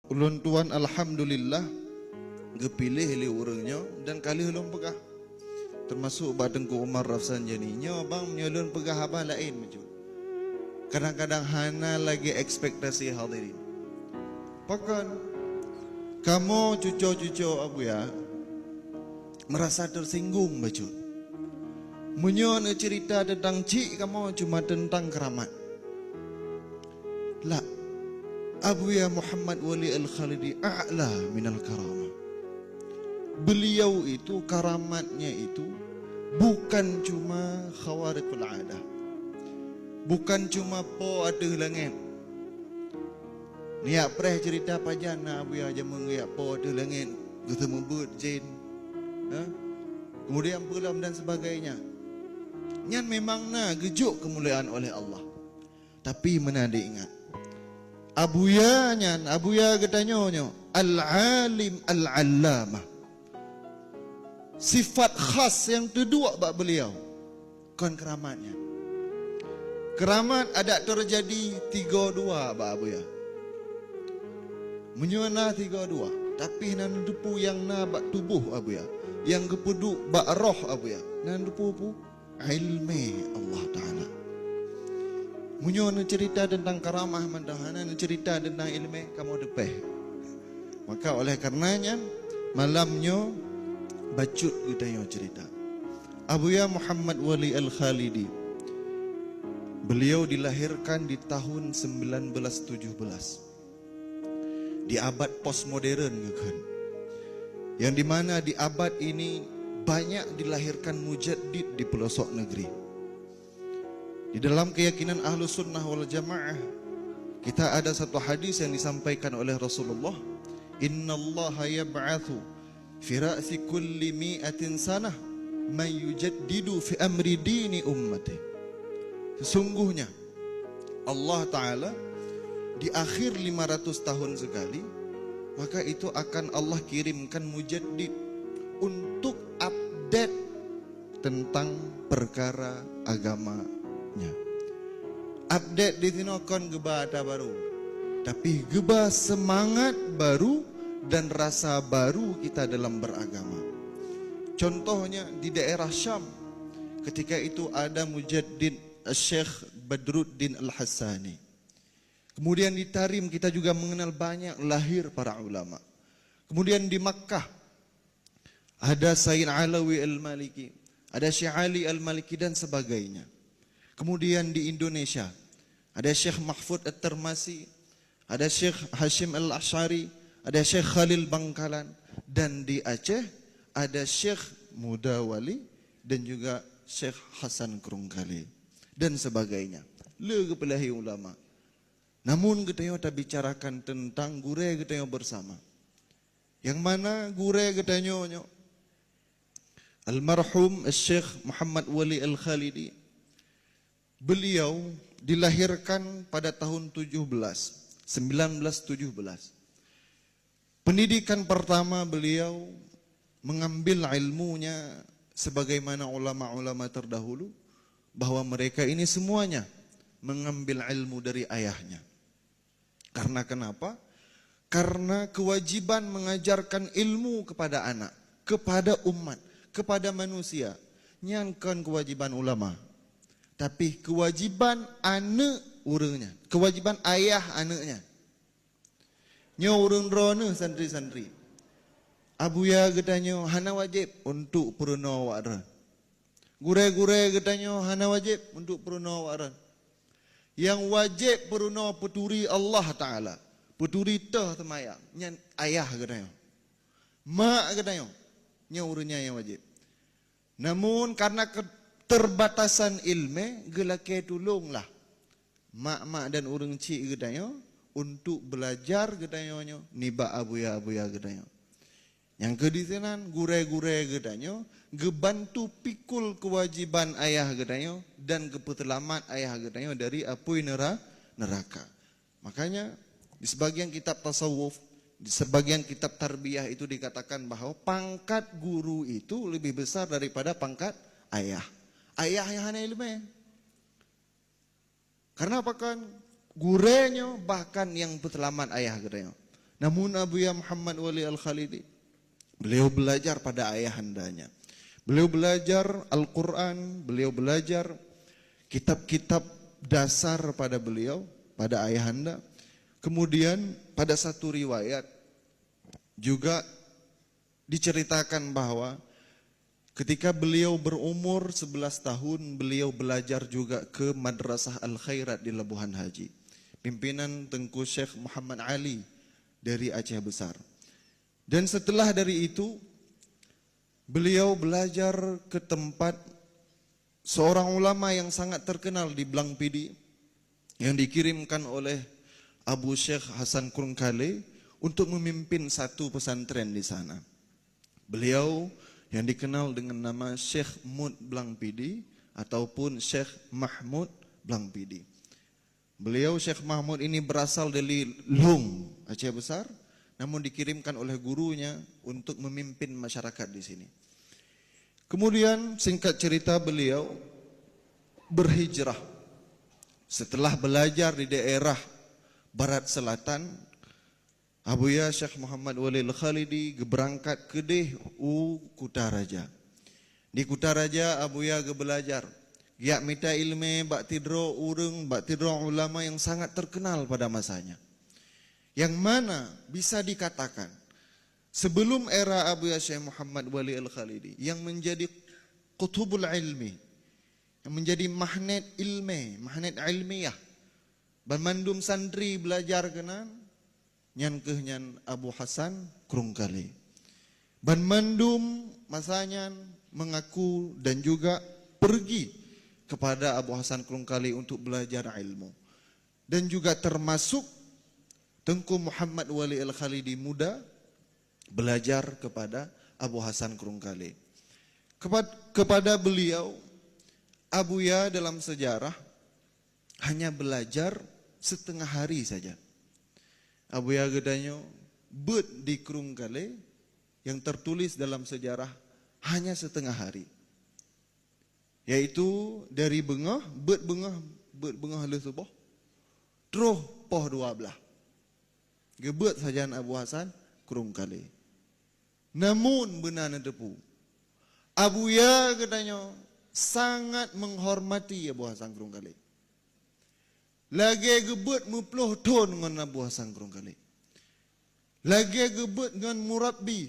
Ulun tuan alhamdulillah gepilih li urangnya dan kali ulun pegah. Termasuk badengku Umar Rafsan janinya bang menyulun pegah abah lain macam. Kadang-kadang hana lagi ekspektasi hadirin. Pakan kamu cucu-cucu abu ya merasa tersinggung baca. Munyo cerita tentang cik kamu cuma tentang keramat. La, Abu ya Muhammad Wali Al-Khalidi a'la minal karamah. Beliau itu karamatnya itu bukan cuma khawariqul adah. Bukan cuma po ada langit. Niat preh cerita pajana Abu ya jamun ya po ada langit, ketemu bird jin. Kemudian pelam dan sebagainya. Nyan memang na gejuk kemuliaan oleh Allah. Tapi mana diingat Abu ya katanya al-alim al-allamah. Sifat khas yang kedua bak beliau kon keramatnya. Keramat ada terjadi 32 bak Abu ya. Menyuana 32, tapi nan depu yang na bak tubuh Abu ya. Yang kepudu bak roh Abu ya. Nan depu ilmi Allah Taala. Munyo cerita tentang karamah mandahana cerita tentang ilmu kamu depeh. Maka oleh karenanya malamnya bacut kita yang cerita. Abu ya Muhammad Wali Al-Khalidi. Beliau dilahirkan di tahun 1917. Di abad postmodern kan. Yang dimana di abad ini banyak dilahirkan mujaddid di pelosok negeri. Di dalam keyakinan Ahlus Sunnah wal Jamaah kita ada satu hadis yang disampaikan oleh Rasulullah, innallaha yab'atsu fi ra'si kulli mi'atin sanah man yujaddidu fi amri dini ummati. Sesungguhnya Allah Ta'ala di akhir 500 tahun sekali, maka itu akan Allah kirimkan mujaddid untuk update tentang perkara agama. Update di sini kon geba ada baru, tapi geba semangat baru dan rasa baru kita dalam beragama. Contohnya di daerah Syam, ketika itu ada mujaddid Syekh Badruddin Al-Hassani. Kemudian di Tarim kita juga mengenal banyak lahir para ulama. Kemudian di Makkah ada Sayyid Alawi Al-Maliki, ada Syekh Ali Al-Maliki dan sebagainya. Kemudian di Indonesia ada Syekh Mahfud At-Termasi, ada Syekh Hashim Al-Ash'ari, ada Syekh Khalil Bangkalan, dan di Aceh ada Syekh Mudawali dan juga Syekh Hasan Krungkali dan sebagainya. Le kepelahi ulama. Namun kita tak bicarakan tentang gure kita bersama. Yang mana gure kita almarhum Syekh Muhammad Wali Al-Khalidi. Beliau dilahirkan pada tahun 1917. Pendidikan pertama beliau mengambil ilmunya sebagaimana ulama-ulama terdahulu, bahwa mereka ini semuanya mengambil ilmu dari ayahnya. Karena kenapa? Karena kewajiban mengajarkan ilmu kepada anak, kepada umat, kepada manusia. Nyankan kewajiban ulama. Tapi kewajiban anak urangnya, kewajiban ayah anaknya. Nyo urang drone santri-santri. Abu ya katanya hana wajib untuk puruna waran. Gure-gure katanya hana wajib untuk puruna waran. Yang wajib puruna peturi Allah Taala. Peturi teh temayang, nyan ayah katanya. Mak katanya, nyo urangnya yang wajib. Namun karena terbatasan ilmu, gelake tolonglah mak-mak dan urang cik katanya untuk belajar katanya niba abu ya katanya. Yang kedisinan gure-gure katanya gebantu pikul kewajiban ayah katanya dan kepetelamat ayah katanya dari api neraka. Makanya di sebagian kitab tasawuf, di sebagian kitab tarbiyah itu dikatakan bahwa pangkat guru itu lebih besar daripada pangkat ayah. Ayah yang hana ilmu. Karena apa kan? Gurenya bahkan yang petelaman ayah katanya. Namun Abuya Muhammad Wali Al-Khalidi, beliau belajar pada ayahandanya. Beliau belajar Al-Quran, beliau belajar kitab-kitab dasar pada beliau, pada ayahanda. Kemudian pada satu riwayat juga diceritakan bahwa ketika beliau berumur 11 tahun, beliau belajar juga ke Madrasah Al-Khairat di Labuhan Haji. Pimpinan Tengku Syekh Muhammad Ali dari Aceh Besar. Dan setelah dari itu, beliau belajar ke tempat seorang ulama yang sangat terkenal di Blang Pidi, yang dikirimkan oleh Abu Syekh Hasan Krungkale untuk memimpin satu pesantren di sana. Beliau yang dikenal dengan nama Syekh Mud Blang Pidi ataupun Syekh Mahmud Blang Pidi. Beliau Syekh Mahmud ini berasal dari Lung, Aceh Besar, namun dikirimkan oleh gurunya untuk memimpin masyarakat di sini. Kemudian singkat cerita beliau berhijrah. Setelah belajar di daerah Barat Selatan, Abuya Syekh Muhammad Wali Al-Khalidi berangkat ke Kutaraja. Di Kutaraja Abuya belajar. Ya minta ilmu bak tidro urang, bak tidro ulama yang sangat terkenal pada masanya. Yang mana bisa dikatakan sebelum era Abuya Syekh Muhammad Wali Al-Khalidi yang menjadi qutubul ilmi, yang menjadi magnet ilmi, magnet ilmiah. Bermandum santri belajar kenan nyan kehnyan Abu Hasan Krungkale. Bermandum masanya mengaku dan juga pergi kepada Abu Hasan Krungkale untuk belajar ilmu. Dan juga termasuk Tengku Muhammad Wali Al-Khalidi muda belajar kepada Abu Hasan Krungkale. Kepada beliau, Abuya dalam sejarah hanya belajar setengah hari saja. Abuya gedanyo bet di Krungkale yang tertulis dalam sejarah hanya setengah hari. Yaitu dari bengah, bet bengah le subuh, terus poh 12. Gebet saja Abu Hasan Krungkale. Namun benar depu, Abuya katanya sangat menghormati Abu Hasan Krungkale. Lagi gebet muploh ton dengan Abu Hasan Krungkale. Lagi gebet dengan murabbi.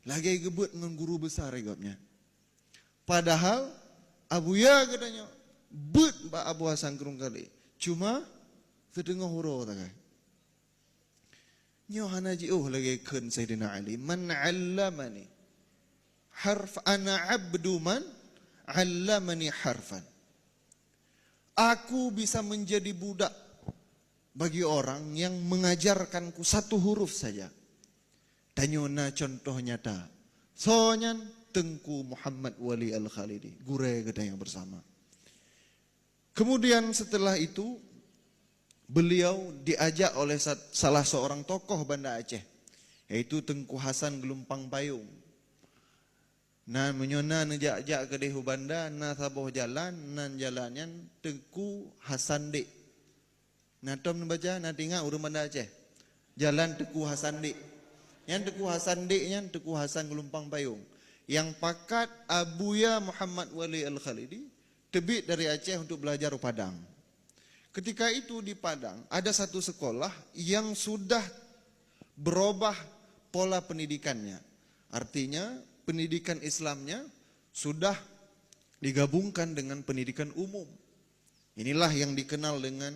Lagi gebet dengan guru besar agaknya. Padahal Abuya katanya bet ba Abu Hasan Krungkale. Cuma setengah huruf tak. Nyo hanaji lagi kun Sayyidina Ali, man 'allamani harf ana 'abdu man 'allamani harfan. Aku bisa menjadi budak bagi orang yang mengajarkanku satu huruf saja. Tanyona contoh nyata. Sonyan Tengku Muhammad Wali Al-Khalidi, gure kita yang bersama. Kemudian setelah itu beliau diajak oleh salah seorang tokoh Banda Aceh, yaitu Tengku Hasan Gelumpang Payung. Nah menyona nejak-jak ke dehu Banda, na saboh jalan, nan jalannya Tengku Hasan Dik. Nah tom baca, na tinggal urung Banda Aceh. Jalan Tengku Hasan Dik. Yang Tengku Hasan Dik, yang Tengku Hasan Gelumpang Payung. Yang pakat Abuya Muhammad Wali Al-Khalidi tebit dari Aceh untuk belajar di Padang. Ketika itu di Padang ada satu sekolah yang sudah berubah pola pendidikannya. Artinya pendidikan Islamnya sudah digabungkan dengan pendidikan umum. Inilah yang dikenal dengan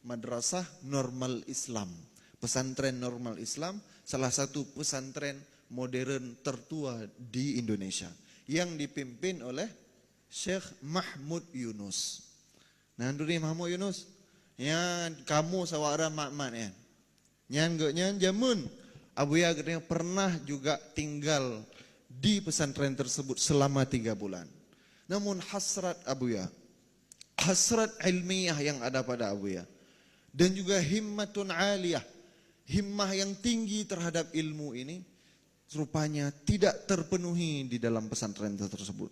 Madrasah Normal Islam. Pesantren Normal Islam, salah satu pesantren modern tertua di Indonesia yang dipimpin oleh Syekh Mahmud Yunus. Nah, duri Mahmud Yunus, ya kamu sawara makmat ya. Nyan jamun Abuya katanya pernah juga tinggal di pesantren tersebut selama 3 bulan. Namun hasrat Abuya, hasrat ilmiah yang ada pada Abuya, dan juga himmatun aliyah, himmah yang tinggi terhadap ilmu ini, rupanya tidak terpenuhi di dalam pesantren tersebut.